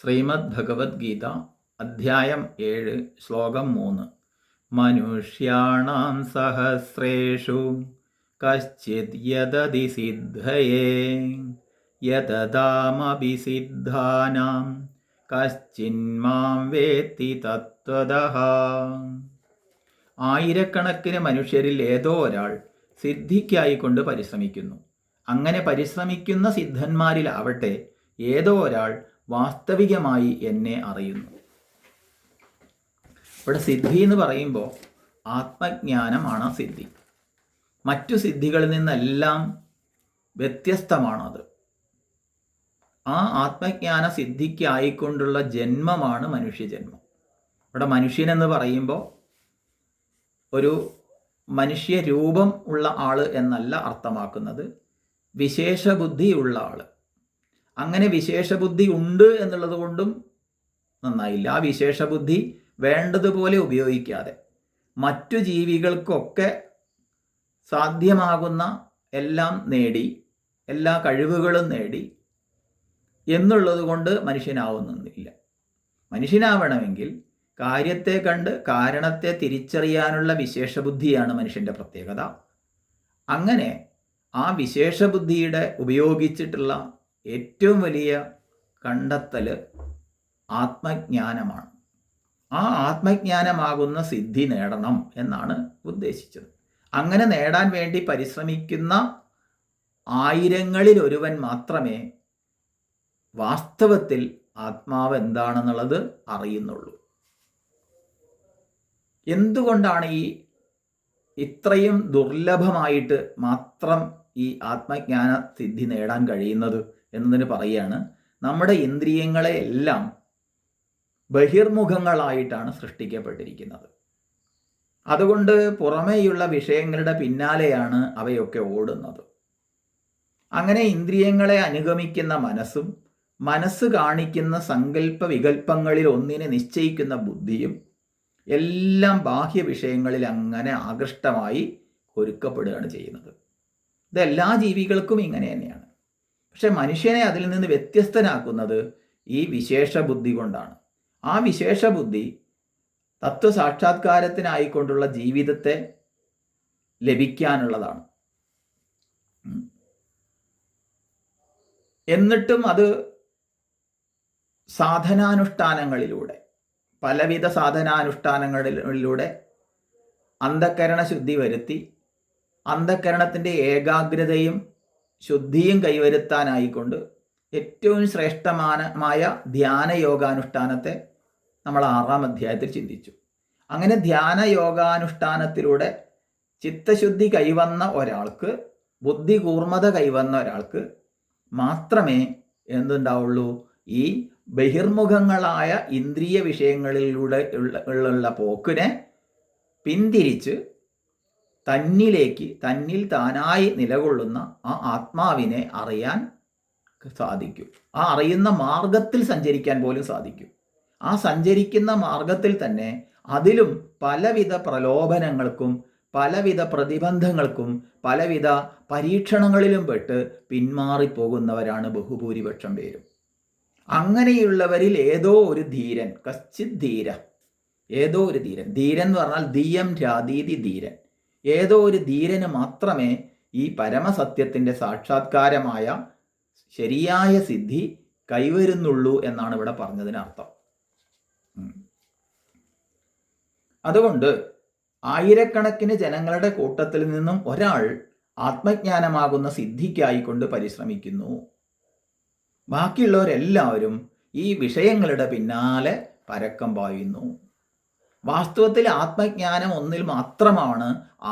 ശ്രീമദ് ഭഗവത്ഗീത അധ്യായം 7 ശ്ലോകം 3. മനുഷ്യാണാം സഹസ്രേഷു കശ്ചിത് യദതി സിദ്ധയേ യതതാമപി സിദ്ധാനാം കശ്ചിന്മാം വേത്തി തത്വതഃ. ആയിരക്കണക്കിന് മനുഷ്യരിൽ ഏതോ ഒരാൾ സിദ്ധിക്കായിക്കൊണ്ട് പരിശ്രമിക്കുന്നു. അങ്ങനെ പരിശ്രമിക്കുന്ന സിദ്ധന്മാരിലാവട്ടെ ഏതോ ഒരാൾ വാസ്തവികമായി എന്നെ അറിയുന്നു. ഇവിടെ സിദ്ധി എന്ന് പറയുമ്പോൾ ആത്മജ്ഞാനമാണ് സിദ്ധി. മറ്റു സിദ്ധികളിൽ നിന്നെല്ലാം വ്യത്യസ്തമാണത്. ആ ആത്മജ്ഞാന സിദ്ധിക്കായിക്കൊണ്ടുള്ള ജന്മമാണ് മനുഷ്യജന്മം. ഇവിടെ മനുഷ്യനെന്ന് പറയുമ്പോൾ ഒരു മനുഷ്യരൂപം ഉള്ള ആൾ എന്നല്ല അർത്ഥമാക്കുന്നത്, വിശേഷബുദ്ധി ഉള്ള ആൾ. അങ്ങനെ വിശേഷബുദ്ധി ഉണ്ട് എന്നുള്ളത് കൊണ്ടും നന്നായില്ല. ആ വിശേഷബുദ്ധി വേണ്ടതുപോലെ ഉപയോഗിക്കാതെ മറ്റു ജീവികൾക്കൊക്കെ സാധ്യമാകുന്ന എല്ലാം നേടി, എല്ലാ കഴിവുകളും നേടി എന്നുള്ളത് കൊണ്ട് മനുഷ്യനാവുന്നില്ല. മനുഷ്യനാവണമെങ്കിൽ കാര്യത്തെ കണ്ട് കാരണത്തെ തിരിച്ചറിയാനുള്ള വിശേഷബുദ്ധിയാണ് മനുഷ്യൻ്റെ പ്രത്യേകത. അങ്ങനെ ആ വിശേഷബുദ്ധിയുടെ ഉപയോഗിച്ചിട്ടുള്ള ഏറ്റവും വലിയ കണ്ടെത്തൽ ആത്മജ്ഞാനമാണ്. ആ ആത്മജ്ഞാനമാകുന്ന സിദ്ധി നേടണം എന്നാണ് ഉദ്ദേശിച്ചത്. അങ്ങനെ നേടാൻ വേണ്ടി പരിശ്രമിക്കുന്ന ആയിരങ്ങളിൽ ഒരുവൻ മാത്രമേ വാസ്തവത്തിൽ ആത്മാവ് എന്താണെന്നുള്ളത് അറിയുന്നുള്ളൂ. എന്തുകൊണ്ടാണ് ഇത്രയും ദുർലഭമായിട്ട് മാത്രം ഈ ആത്മജ്ഞാന സിദ്ധി നേടാൻ കഴിയുന്നത് എന്നതിന് പറയുകയാണ്, നമ്മുടെ ഇന്ദ്രിയങ്ങളെ എല്ലാം ബഹിർമുഖങ്ങളായിട്ടാണ് സൃഷ്ടിക്കപ്പെട്ടിരിക്കുന്നത്. അതുകൊണ്ട് പുറമേയുള്ള വിഷയങ്ങളുടെ പിന്നാലെയാണ് അവയൊക്കെ ഓടുന്നത്. അങ്ങനെ ഇന്ദ്രിയങ്ങളെ അനുഗമിക്കുന്ന മനസ്സും മനസ്സ് കാണിക്കുന്ന സങ്കല്പ വികല്പങ്ങളിൽ ഒന്നിനെ നിശ്ചയിക്കുന്ന ബുദ്ധിയും എല്ലാം ബാഹ്യ വിഷയങ്ങളിൽ അങ്ങനെ ആകൃഷ്ടമായി ഒരുക്കപ്പെടുകയാണ് ചെയ്യുന്നത്. ഇത് എല്ലാ ജീവികൾക്കും ഇങ്ങനെ തന്നെയാണ്. പക്ഷെ മനുഷ്യനെ അതിൽ നിന്ന് വ്യത്യസ്തനാക്കുന്നത് ഈ വിശേഷ ബുദ്ധി കൊണ്ടാണ്. ആ വിശേഷ ബുദ്ധി തത്വസാക്ഷാത്കാരത്തിനായിക്കൊണ്ടുള്ള ജീവിതത്തെ ലഭിക്കാനുള്ളതാണ്. എന്നിട്ടും അത് സാധനാനുഷ്ഠാനങ്ങളിലൂടെ, പലവിധ സാധനാനുഷ്ഠാനങ്ങളിലൂടെ അന്ധക്കരണ ശുദ്ധി വരുത്തി അന്ധക്കരണത്തിൻ്റെ ഏകാഗ്രതയും ശുദ്ധിയും കൈവരുത്താനായിക്കൊണ്ട് ഏറ്റവും ശ്രേഷ്ഠമായ ധ്യാന യോഗാനുഷ്ഠാനത്തെ നമ്മൾ 6-ാം അധ്യായത്തിൽ ചിന്തിച്ചു. അങ്ങനെ ധ്യാന യോഗാനുഷ്ഠാനത്തിലൂടെ ചിത്തശുദ്ധി കൈവന്ന ഒരാൾക്ക്, ബുദ്ധി കൂർമ്മത കൈവന്ന ഒരാൾക്ക് മാത്രമേ എന്തുണ്ടാവുള്ളൂ, ഈ ബഹിർമുഖങ്ങളായ ഇന്ദ്രിയ വിഷയങ്ങളിലൂടെ ഉള്ള പോക്കിനെ പിന്തിരിച്ച് തന്നിൽ താനായി നിലകൊള്ളുന്ന ആ ആത്മാവിനെ അറിയാൻ സാധിക്കും. ആ അറിയുന്ന മാർഗത്തിൽ സഞ്ചരിക്കാൻ പോലും സാധിക്കും. ആ സഞ്ചരിക്കുന്ന മാർഗത്തിൽ തന്നെ അതിലും പലവിധ പ്രലോഭനങ്ങൾക്കും പലവിധ പ്രതിബന്ധങ്ങൾക്കും പലവിധ പരീക്ഷണങ്ങളിലും പെട്ട് പിന്മാറിപ്പോകുന്നവരാണ് ബഹുഭൂരിപക്ഷം പേരും. അങ്ങനെയുള്ളവരിൽ ഏതോ ഒരു ധീരൻ, കശ്ചിത് ധീര, ഏതോ ഒരു ധീരൻ, ധീരൻ എന്ന് പറഞ്ഞാൽ ധിയം രാതീതി ധീരൻ, ഏതോ ഒരു ധീരന് മാത്രമേ ഈ പരമസത്യത്തിൻ്റെ സാക്ഷാത്കാരമായ ശരിയായ സിദ്ധി കൈവരുന്നുള്ളൂ എന്നാണ് ഇവിടെ പറഞ്ഞതിനർത്ഥം. അതുകൊണ്ട് ആയിരക്കണക്കിന് ജനങ്ങളുടെ കൂട്ടത്തിൽ നിന്നും ഒരാൾ ആത്മജ്ഞാനമാകുന്ന സിദ്ധിക്കായിക്കൊണ്ട് പരിശ്രമിക്കുന്നു. ബാക്കിയുള്ളവരെല്ലാവരും ഈ വിഷയങ്ങളുടെ പിന്നാലെ പരക്കം പായുന്നു. വാസ്തവത്തിൽ ആത്മജ്ഞാനം ഒന്നിൽ മാത്രമാണ്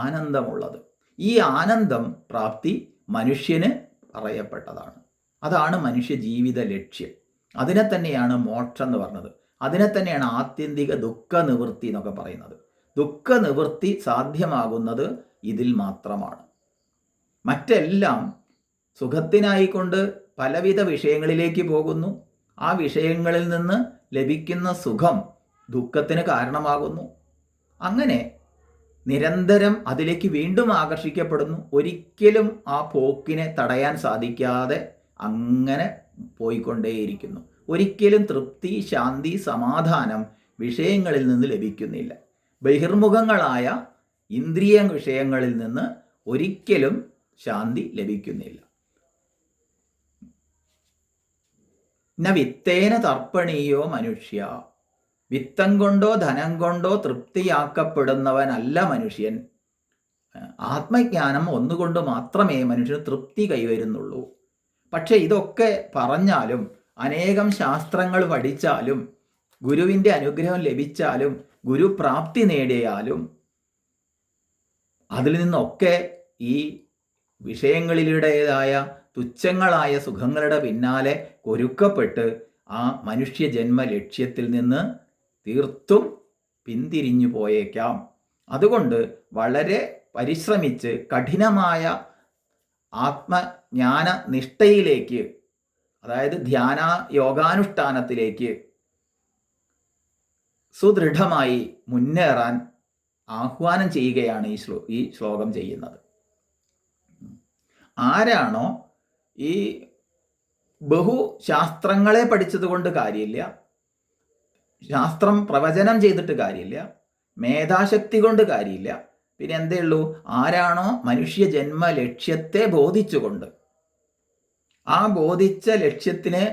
ആനന്ദമുള്ളത്. ഈ ആനന്ദം പ്രാപ്തി മനുഷ്യന് പറയപ്പെട്ടതാണ്. അതാണ് മനുഷ്യ ജീവിത ലക്ഷ്യം. അതിനെ തന്നെയാണ് മോക്ഷം എന്ന് പറഞ്ഞത്. അതിനെ തന്നെയാണ് ആത്യന്തിക ദുഃഖ നിവൃത്തി എന്നൊക്കെ പറയുന്നത്. ദുഃഖ നിവൃത്തി സാധ്യമാകുന്നത് ഇതിൽ മാത്രമാണ്. മറ്റെല്ലാം സുഖത്തിനായിക്കൊണ്ട് പലവിധ വിഷയങ്ങളിലേക്ക് പോകുന്നു. ആ വിഷയങ്ങളിൽ നിന്ന് ലഭിക്കുന്ന സുഖം ദുഃഖത്തിന് കാരണമാകുന്നു. അങ്ങനെ നിരന്തരം അതിലേക്ക് വീണ്ടും ആകർഷിക്കപ്പെടുന്നു. ഒരിക്കലും ആ പോക്കിനെ തടയാൻ സാധിക്കാതെ അങ്ങനെ പോയിക്കൊണ്ടേയിരിക്കുന്നു. ഒരിക്കലും തൃപ്തി, ശാന്തി, സമാധാനം വിഷയങ്ങളിൽ നിന്ന് ലഭിക്കുന്നില്ല. ബഹിർമുഖങ്ങളായ ഇന്ദ്രിയ വിഷയങ്ങളിൽ നിന്ന് ഒരിക്കലും ശാന്തി ലഭിക്കുന്നില്ല. ന വിത്തേന തർപ്പണീയോ മനുഷ്യ. വിത്തം കൊണ്ടോ ധനം കൊണ്ടോ തൃപ്തിയാക്കപ്പെടുന്നവനല്ല മനുഷ്യൻ. ആത്മജ്ഞാനം ഒന്നുകൊണ്ട് മാത്രമേ മനുഷ്യന് തൃപ്തി കൈവരുന്നുള്ളൂ. പക്ഷെ ഇതൊക്കെ പറഞ്ഞാലും, അനേകം ശാസ്ത്രങ്ങൾ പഠിച്ചാലും, ഗുരുവിൻ്റെ അനുഗ്രഹം ലഭിച്ചാലും, ഗുരുപ്രാപ്തി നേടിയാലും അതിൽ നിന്നൊക്കെ ഈ വിഷയങ്ങളിലുടേതായ തുച്ഛങ്ങളായ സുഖങ്ങളുടെ പിന്നാലെ കൊരുക്കപ്പെട്ട് ആ മനുഷ്യജന്മ ലക്ഷ്യത്തിൽ നിന്ന് തീർത്തും പിന്തിരിഞ്ഞു പോയേക്കാം. അതുകൊണ്ട് വളരെ പരിശ്രമിച്ച് കഠിനമായ ആത്മജ്ഞാന നിഷ്ഠയിലേക്ക്, അതായത് ധ്യാന യോഗാനുഷ്ഠാനത്തിലേക്ക് സുദൃഢമായി മുന്നേറാൻ ആഹ്വാനം ചെയ്യുകയാണ് ഈ ശ്ലോകം ചെയ്യുന്നത്. ആരാണോ ഈ ബഹുശാസ്ത്രങ്ങളെ പഠിച്ചതുകൊണ്ട് കാര്യമില്ല, ശാസ്ത്രം പ്രവചനം ചെയ്തിട്ട് കാര്യമില്ല, മേധാശക്തി കൊണ്ട് കാര്യമില്ല, പിന്നെ എന്തേ ഉള്ളൂ, ആരാണോ മനുഷ്യ ജന്മ ലക്ഷ്യത്തെ ബോധിച്ചുകൊണ്ട്, ആ ബോധിച്ച ലക്ഷ്യത്തിന്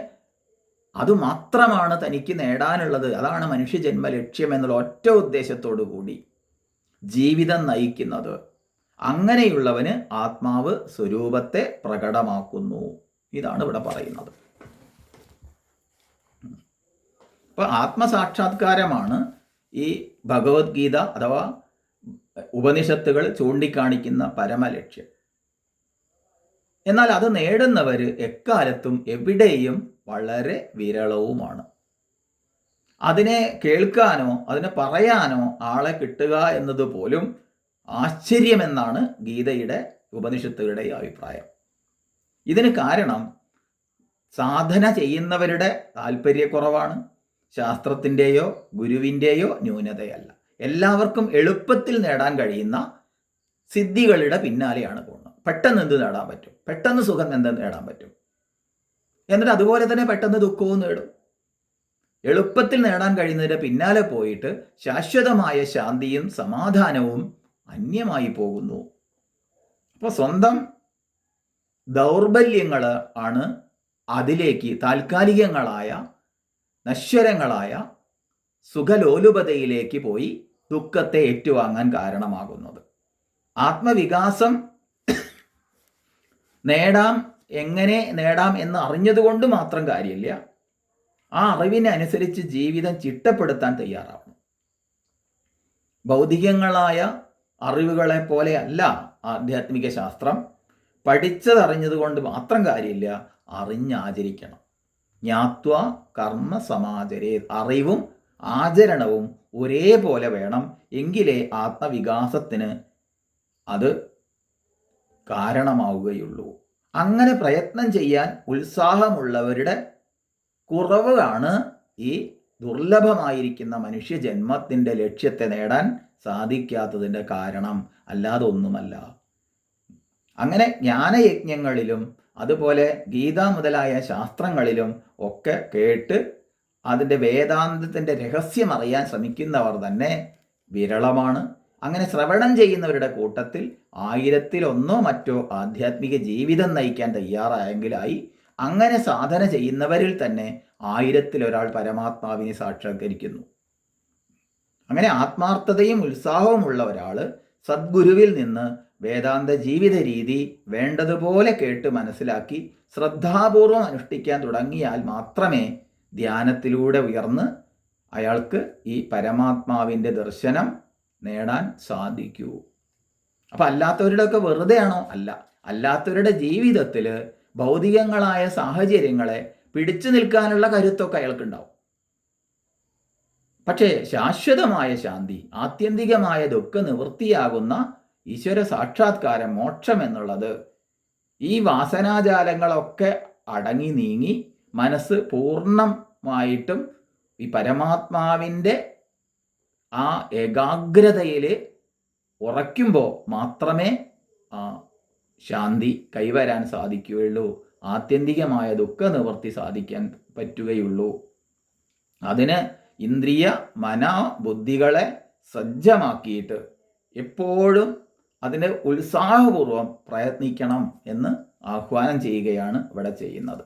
അതുമാത്രമാണ് തനിക്ക് നേടാനുള്ളത്, അതാണ് മനുഷ്യജന്മ ലക്ഷ്യം എന്നുള്ള ഒറ്റ ഉദ്ദേശത്തോടു കൂടി ജീവിതം നയിക്കുന്നത്, അങ്ങനെയുള്ളവന് ആത്മാവ് സ്വരൂപത്തെ പ്രകടമാക്കുന്നു. ഇതാണ് ഇവിടെ പറയുന്നത്. അപ്പൊ ആത്മസാക്ഷാത്കാരമാണ് ഈ ഭഗവത്ഗീത അഥവാ ഉപനിഷത്തുകൾ ചൂണ്ടിക്കാണിക്കുന്ന പരമലക്ഷ്യം. എന്നാൽ അത് നേടുന്നവർ എക്കാലത്തും എവിടെയും വളരെ വിരളവുമാണ്. അതിനെ കേൾക്കാനോ അതിനെ പറയാനോ ആളെ കിട്ടുക എന്നത് പോലും ആശ്ചര്യമെന്നാണ് ഗീതയുടെ ഉപനിഷത്തുകളുടെ അഭിപ്രായം. ഇതിന് കാരണം സാധന ചെയ്യുന്നവരുടെ താല്പര്യക്കുറവാണ്, ശാസ്ത്രത്തിൻ്റെയോ ഗുരുവിൻ്റെയോ ന്യൂനതയല്ല. എല്ലാവർക്കും എളുപ്പത്തിൽ നേടാൻ കഴിയുന്ന സിദ്ധികളുടെ പിന്നാലെയാണ് പോകുന്നത്. പെട്ടെന്ന് എന്ത് നേടാൻ പറ്റും, പെട്ടെന്ന് സുഖം എന്ത് നേടാൻ പറ്റും, എന്നിട്ട് അതുപോലെ തന്നെ പെട്ടെന്ന് ദുഃഖവും നേടും. എളുപ്പത്തിൽ നേടാൻ കഴിയുന്നതിൻ്റെ പിന്നാലെ പോയിട്ട് ശാശ്വതമായ ശാന്തിയും സമാധാനവും അന്യമായി പോകുന്നു. അപ്പോൾ സ്വന്തം ദൗർബല്യങ്ങൾ ആണ് അതിലേക്ക് താൽക്കാലികങ്ങളായ നശ്വരങ്ങളായ സുഖലോലുപതയിലേക്ക് പോയി ദുഃഖത്തെ ഏറ്റുവാങ്ങാൻ കാരണമാകുന്നത്. ആത്മവികാസം എങ്ങനെ നേടാം എന്ന് അറിഞ്ഞതുകൊണ്ട് മാത്രം കാര്യമില്ല, ആ അറിവിനനുസരിച്ച് ജീവിതം ചിട്ടപ്പെടുത്താൻ തയ്യാറാവണം. ഭൗതികങ്ങളായ അറിവുകളെ പോലെയല്ല ആധ്യാത്മിക ശാസ്ത്രം. പഠിച്ചതറിഞ്ഞതുകൊണ്ട് മാത്രം കാര്യമില്ല, അറിഞ്ഞാചരിക്കണം. ജ്ഞാത്വ കർമ്മ സമാചരേ. അറിവും ആചരണവും ഒരേപോലെ വേണം, എങ്കിലേ ആത്മവികാസത്തിന് അത് കാരണമാവുകയുള്ളൂ. അങ്ങനെ പ്രയത്നം ചെയ്യാൻ ഉത്സാഹമുള്ളവരുടെ കുറവാണ് ഈ ദുർലഭമായിരിക്കുന്ന മനുഷ്യജന്മത്തിൻ്റെ ലക്ഷ്യത്തെ നേടാൻ സാധിക്കാത്തതിൻ്റെ കാരണം, അല്ലാതെ ഒന്നുമല്ല. അങ്ങനെ ജ്ഞാനയജ്ഞങ്ങളിലും അതുപോലെ ഗീത മുതലായ ശാസ്ത്രങ്ങളിലും ഒക്കെ കേട്ട് അതിൻ്റെ വേദാന്തത്തിൻ്റെ രഹസ്യം അറിയാൻ ശ്രമിക്കുന്നവർ തന്നെ വിരളമാണ്. അങ്ങനെ ശ്രവണം ചെയ്യുന്നവരുടെ കൂട്ടത്തിൽ 1000-1 മറ്റോ ആധ്യാത്മിക ജീവിതം നയിക്കാൻ തയ്യാറായെങ്കിലായി. അങ്ങനെ സാധന ചെയ്യുന്നവരിൽ തന്നെ 1000-1 പരമാത്മാവിനെ സാക്ഷാത്കരിക്കുന്നു. അങ്ങനെ ആത്മാർത്ഥതയും ഉത്സാഹവുമുള്ള ഒരാൾ സദ്ഗുരുവിൽ നിന്ന് വേദാന്ത ജീവിത രീതി വേണ്ടതുപോലെ കേട്ട് മനസ്സിലാക്കി ശ്രദ്ധാപൂർവം അനുഷ്ഠിക്കാൻ തുടങ്ങിയാൽ മാത്രമേ ധ്യാനത്തിലൂടെ ഉയർന്ന് അയാൾക്ക് ഈ പരമാത്മാവിൻ്റെ ദർശനം നേടാൻ സാധിക്കൂ. അപ്പം അല്ലാത്തവരുടെയൊക്കെ വെറുതെയാണോ? അല്ല. അല്ലാത്തവരുടെ ജീവിതത്തിൽ ഭൗതികങ്ങളായ സാഹചര്യങ്ങളെ പിടിച്ചു നിൽക്കാനുള്ള കരുത്തൊക്കെ അയാൾക്കുണ്ടാവും. പക്ഷേ ശാശ്വതമായ ശാന്തി, ആത്യന്തികമായ ദുഃഖ നിവൃത്തിയാകുന്ന ഈശ്വര സാക്ഷാത്കാരം, മോക്ഷം എന്നുള്ളത് ഈ വാസനാജാലങ്ങളൊക്കെ അടങ്ങി നീങ്ങി മനസ്സ് പൂർണ്ണമായിട്ടും ഈ പരമാത്മാവിൻ്റെ ആ ഏകാഗ്രതയിൽ ഉറയ്ക്കുമ്പോൾ മാത്രമേ ആ ശാന്തി കൈവരാൻ സാധിക്കുകയുള്ളൂ. ആത്യന്തികമായ ദുഃഖനിവൃത്തി സാധിക്കാൻ പറ്റുകയുള്ളൂ. അതിന് ഇന്ദ്രിയ മനോബുദ്ധികളെ സജ്ജമാക്കിയിട്ട് എപ്പോഴും അതിൻ്റെ ഉത്സാഹപൂർവം പ്രയത്നിക്കണം എന്ന് ആഹ്വാനം ചെയ്യുകയാണ് ഇവിടെ ചെയ്യുന്നത്.